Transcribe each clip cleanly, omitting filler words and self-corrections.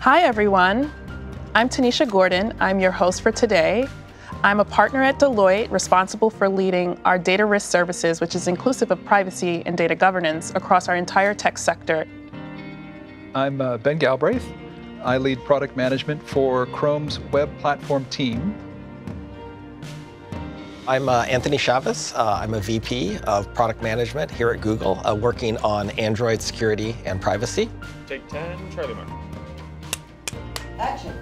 Hi, everyone. I'm Tanisha Gordon. I'm your host for today. I'm a partner at Deloitte, responsible for leading our data risk services, which is inclusive of privacy and data governance across our entire tech sector. I'm Ben Galbraith. I lead product management for Chrome's web platform team. I'm Anthony Chavez. I'm a VP of product management here at Google, working on Android security and privacy. Take 10, Charlie Mark. Action.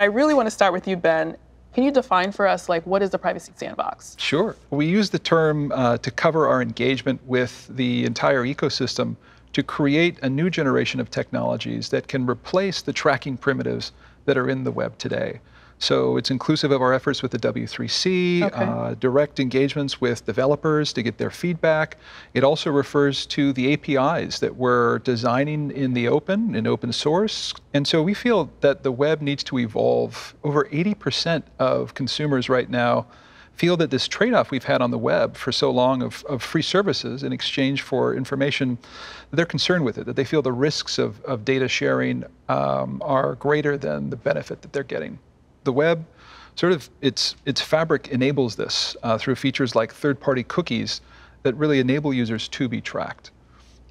I really want to start with you, Ben. Can you define for us, what is the privacy sandbox? Sure. We use the term to cover our engagement with the entire ecosystem to create a new generation of technologies that can replace the tracking primitives that are in the web today. So it's inclusive of our efforts with the W3C, direct engagements with developers to get their feedback. It also refers to the APIs that we're designing in the open, in open source. And so we feel that the web needs to evolve. Over 80% of consumers right now feel that this trade-off we've had on the web for so long of free services in exchange for information, they're concerned with it, that they feel the risks of data sharing are greater than the benefit that they're getting. The web, its fabric enables this through features like third-party cookies that really enable users to be tracked.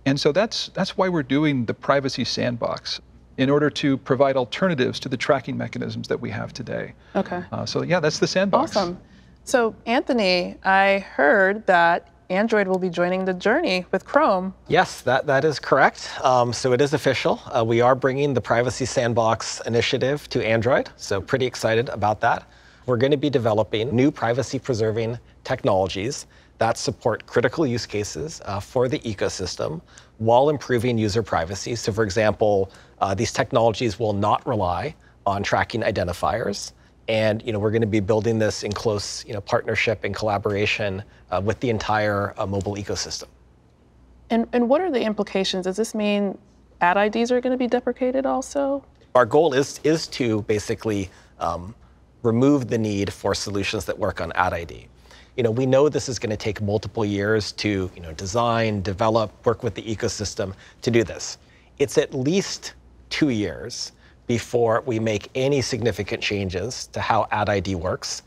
And so that's why we're doing the privacy sandbox, in order to provide alternatives to the tracking mechanisms that we have today. Okay. So yeah, that's the sandbox. Awesome. So Anthony, I heard that Android will be joining the journey with Chrome. Yes, that is correct. So it is official. We are bringing the Privacy Sandbox initiative to Android, so pretty excited about that. We're going to be developing new privacy-preserving technologies that support critical use cases for the ecosystem while improving user privacy. So for example, these technologies will not rely on tracking identifiers. And we're going to be building this in close partnership and collaboration with the entire mobile ecosystem. And what are the implications? Does this mean ad IDs are going to be deprecated also? Our goal is to basically remove the need for solutions that work on ad ID. We know this is going to take multiple years to design, develop, work with the ecosystem to do this. It's at least 2 years before we make any significant changes to how ad ID works.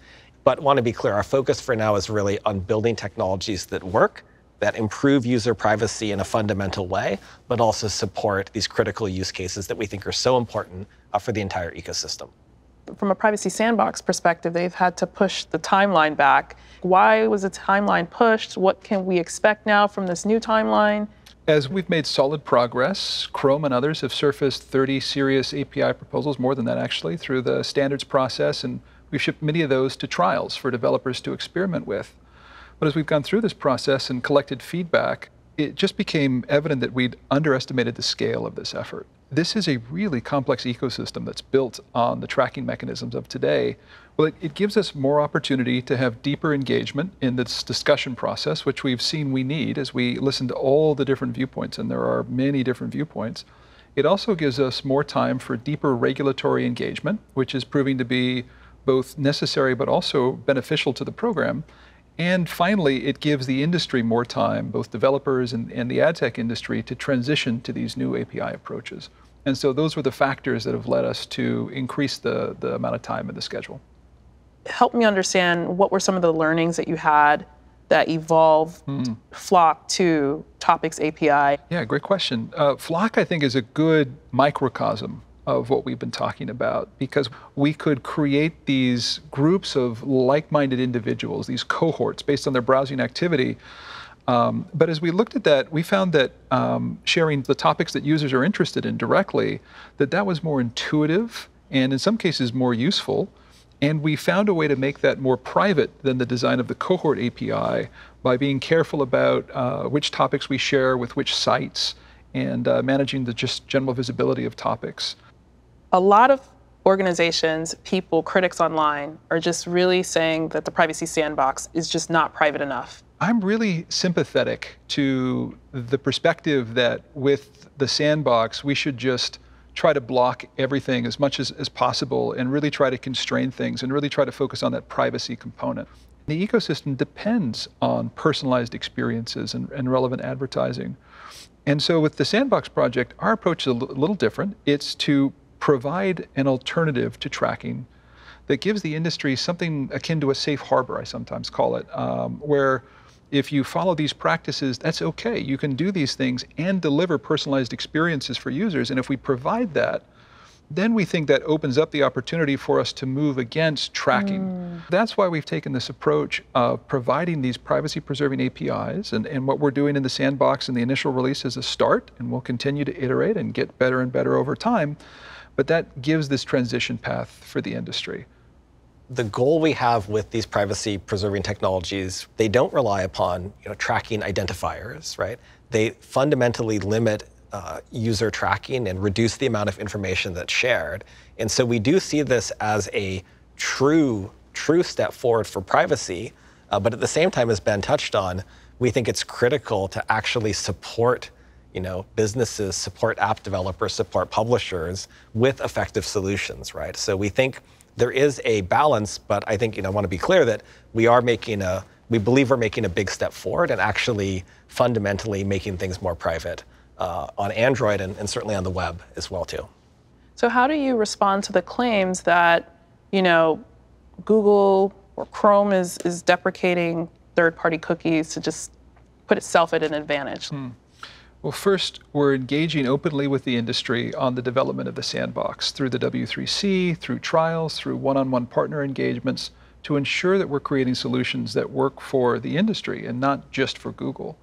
But want to be clear, our focus for now is really on building technologies that work, that improve user privacy in a fundamental way, but also support these critical use cases that we think are so important for the entire ecosystem. From a privacy sandbox perspective, they've had to push the timeline back. Why was the timeline pushed? What can we expect now from this new timeline? As we've made solid progress, Chrome and others have surfaced 30 serious API proposals, more than that actually, through the standards process, and we've shipped many of those to trials for developers to experiment with. But as we've gone through this process and collected feedback, it just became evident that we'd underestimated the scale of this effort. This is a really complex ecosystem that's built on the tracking mechanisms of today. Well, it gives us more opportunity to have deeper engagement in this discussion process, which we've seen we need as we listen to all the different viewpoints, and there are many different viewpoints. It also gives us more time for deeper regulatory engagement, which is proving to be both necessary but also beneficial to the program. And finally, it gives the industry more time, both developers and the ad tech industry, to transition to these new API approaches. And so those were the factors that have led us to increase the amount of time in the schedule. Help me understand, what were some of the learnings that you had that evolved Flock to Topics API? Yeah, great question. Flock, I think, is a good microcosm of what we've been talking about, because we could create these groups of like-minded individuals, these cohorts based on their browsing activity. But as we looked at that, we found that sharing the topics that users are interested in directly, that was more intuitive and in some cases more useful. And we found a way to make that more private than the design of the cohort API by being careful about which topics we share with which sites and managing the just general visibility of topics. A lot of organizations, people, critics online are just really saying that the privacy sandbox is just not private enough. I'm really sympathetic to the perspective that with the sandbox, we should just try to block everything as much as possible and really try to constrain things and really try to focus on that privacy component. The ecosystem depends on personalized experiences and relevant advertising. And so with the Sandbox project, our approach is a little different. It's to provide an alternative to tracking that gives the industry something akin to a safe harbor, I sometimes call it, where if you follow these practices, that's okay. You can do these things and deliver personalized experiences for users. And if we provide that, then we think that opens up the opportunity for us to move against tracking. That's why we've taken this approach of providing these privacy-preserving APIs, and what we're doing in the Sandbox in the initial release is a start, and we'll continue to iterate and get better and better over time, but that gives this transition path for the industry. The goal we have with these privacy-preserving technologies, they don't rely upon tracking identifiers, right? They fundamentally limit user tracking and reduce the amount of information that's shared. And so we do see this as a true step forward for privacy. But at the same time, as Ben touched on, we think it's critical to actually support businesses, support app developers, support publishers with effective solutions, right? So we think there is a balance, but I think I want to be clear that we believe we're making a big step forward and actually fundamentally making things more private on Android and certainly on the web as well too. So how do you respond to the claims that Google or Chrome is deprecating third-party cookies to just put itself at an advantage? Well, first, we're engaging openly with the industry on the development of the Sandbox through the W3C, through trials, through one-on-one partner engagements to ensure that we're creating solutions that work for the industry and not just for Google.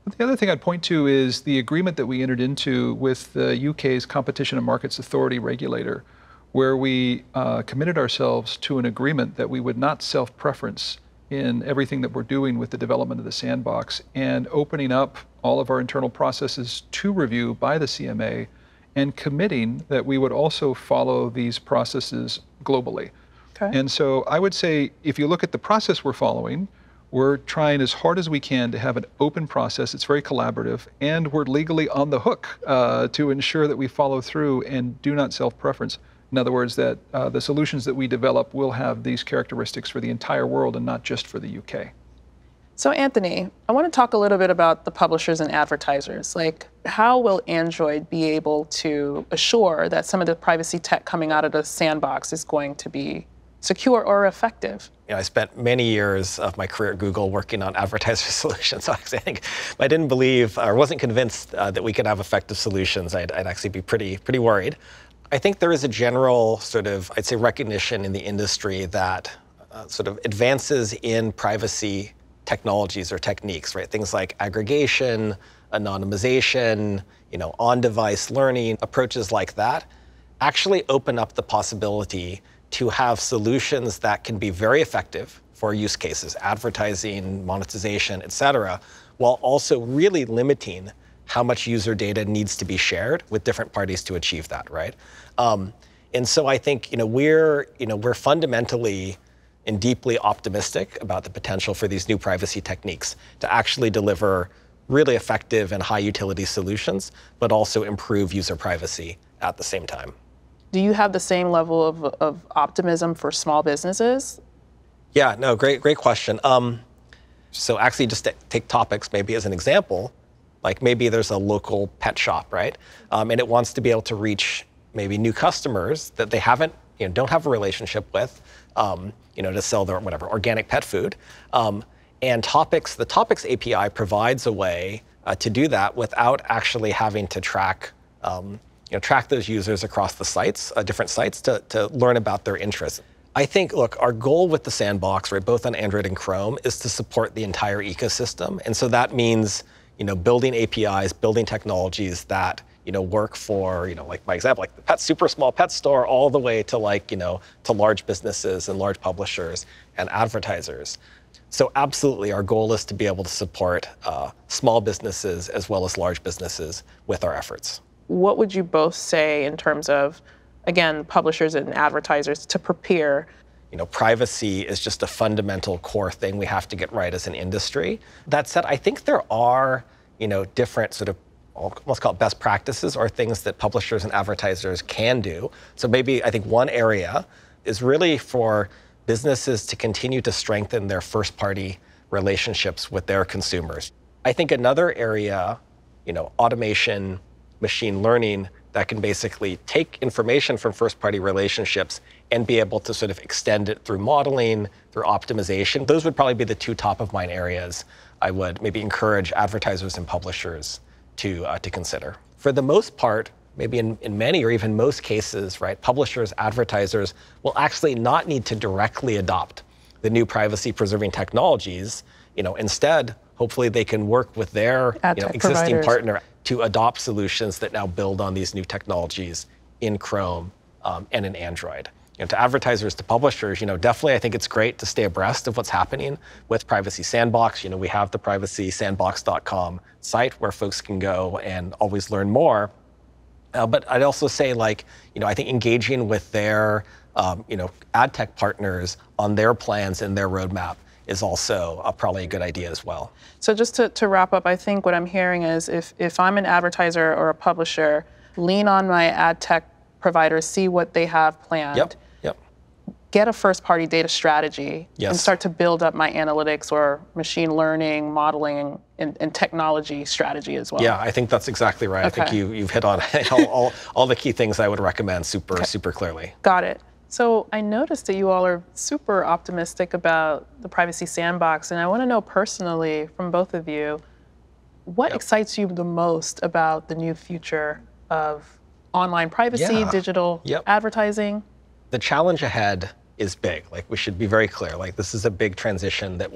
But the other thing I'd point to is the agreement that we entered into with the UK's Competition and Markets Authority regulator, where we committed ourselves to an agreement that we would not self-preference in everything that we're doing with the development of the Sandbox, and opening up all of our internal processes to review by the CMA, and committing that we would also follow these processes globally. Okay. And so I would say, if you look at the process we're following, we're trying as hard as we can to have an open process. It's very collaborative, and we're legally on the hook to ensure that we follow through and do not self-preference. In other words, that the solutions that we develop will have these characteristics for the entire world and not just for the UK. So Anthony, I want to talk a little bit about the publishers and advertisers. Like, how will Android be able to assure that some of the privacy tech coming out of the Sandbox is going to be secure or effective? I spent many years of my career at Google working on advertiser solutions. So I think if I didn't believe or wasn't convinced that we could have effective solutions, I'd actually be pretty worried. I think there is a general I'd say, recognition in the industry that advances in privacy technologies or techniques, right? Things like aggregation, anonymization, on-device learning, approaches like that actually open up the possibility to have solutions that can be very effective for use cases, advertising, monetization, et cetera, while also really limiting how much user data needs to be shared with different parties to achieve that, right? And so I think we're fundamentally and deeply optimistic about the potential for these new privacy techniques to actually deliver really effective and high utility solutions, but also improve user privacy at the same time. Do you have the same level of optimism for small businesses? Yeah, no, great question. So actually, just to take topics maybe as an example, like maybe there's a local pet shop, right? And it wants to be able to reach maybe new customers that they haven't, don't have a relationship with, to sell their organic pet food. And the Topics API provides a way to do that without actually having to track those users across the sites, different sites, to learn about their interests. I think, look, our goal with the Sandbox, right, both on Android and Chrome, is to support the entire ecosystem. And so that means, building APIs, building technologies that, work for, like my example, like the super small pet store, all the way to to large businesses and large publishers and advertisers. So absolutely, our goal is to be able to support small businesses as well as large businesses with our efforts. What would you both say in terms of, again, publishers and advertisers to prepare? Privacy is just a fundamental core thing we have to get right as an industry. That said, I think there are, different let's call it best practices or things that publishers and advertisers can do. So maybe I think one area is really for businesses to continue to strengthen their first-party relationships with their consumers. I think another area, automation, machine learning, that can basically take information from first-party relationships and be able to sort of extend it through modeling, through optimization. Those would probably be the two top-of-mind areas I would maybe encourage advertisers and publishers to consider. For the most part, maybe in many or even most cases, right, publishers, advertisers will actually not need to directly adopt the new privacy-preserving technologies. Instead, hopefully they can work with their existing partner to adopt solutions that now build on these new technologies in Chrome and in Android. To advertisers, to publishers, definitely I think it's great to stay abreast of what's happening with Privacy Sandbox. We have the privacysandbox.com site where folks can go and always learn more. But I'd also say, I think engaging with their, ad tech partners on their plans and their roadmap is also probably a good idea as well. So just to wrap up, I think what I'm hearing is if I'm an advertiser or a publisher, lean on my ad tech providers, see what they have planned. Yep. Get a first-party data strategy Yes. and start to build up my analytics or machine learning, modeling, and technology strategy as well. Yeah, I think that's exactly right. Okay. I think you've hit on all the key things I would recommend super clearly. Got it. So I noticed that you all are super optimistic about the Privacy Sandbox, and I want to know personally from both of you, what excites you the most about the new future of online privacy, digital advertising? The challenge ahead is big. We should be very clear. This is a big transition that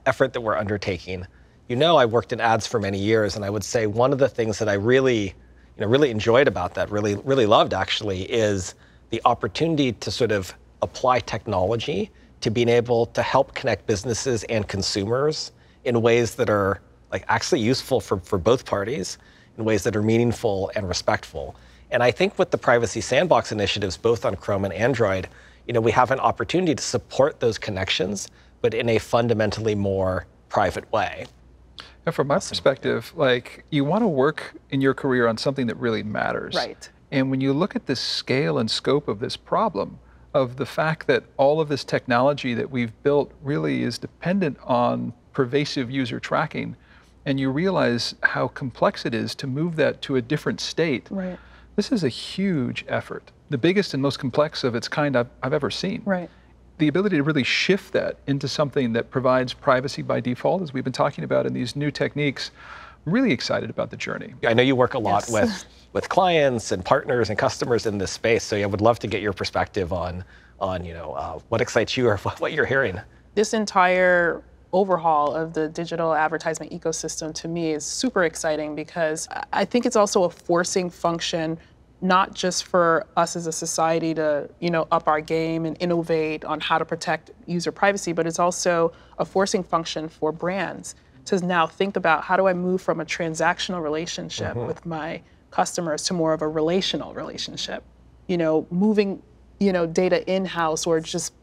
effort that we're undertaking. I worked in ads for many years, and I would say one of the things that I really enjoyed about that, really loved actually, is the opportunity to sort of apply technology to being able to help connect businesses and consumers in ways that are actually useful for both parties, in ways that are meaningful and respectful. And I think with the Privacy Sandbox initiatives, both on Chrome and Android, we have an opportunity to support those connections, but in a fundamentally more private way. And from my perspective, you want to work in your career on something that really matters. Right. And when you look at the scale and scope of this problem, of the fact that all of this technology that we've built really is dependent on pervasive user tracking, and you realize how complex it is to move that to a different state. Right. This is a huge effort, the biggest and most complex of its kind I've ever seen. Right. The ability to really shift that into something that provides privacy by default, as we've been talking about in these new techniques, I'm really excited about the journey. I know you work a lot with clients and partners and customers in this space, so I would love to get your perspective on what excites you or what you're hearing. This entire overhaul of the digital advertisement ecosystem to me is super exciting because I think it's also a forcing function, not just for us as a society to, up our game and innovate on how to protect user privacy, but it's also a forcing function for brands to now think about how do I move from a transactional relationship with my customers to more of a relational relationship. Moving, data in-house or just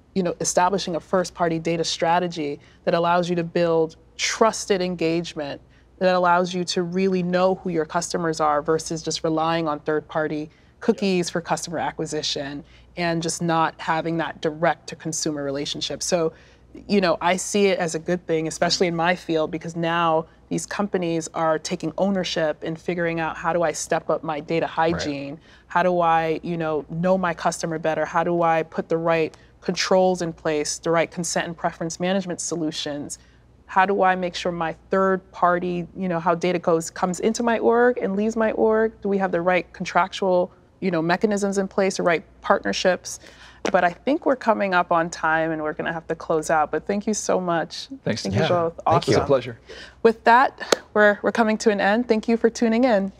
establishing a first-party data strategy that allows you to build trusted engagement, that allows you to really know who your customers are versus just relying on third-party cookies for customer acquisition and just not having that direct-to-consumer relationship. So, I see it as a good thing, especially in my field, because now these companies are taking ownership and figuring out how do I step up my data hygiene? Right. How do I, know my customer better? How do I put the right controls in place, the right consent and preference management solutions? How do I make sure my third party, how data comes into my org and leaves my org? Do we have the right contractual, mechanisms in place, the right partnerships? But I think we're coming up on time and we're going to have to close out. But thank you so much. Thanks. Thank you both. Awesome. It's a pleasure. With that, we're coming to an end. Thank you for tuning in.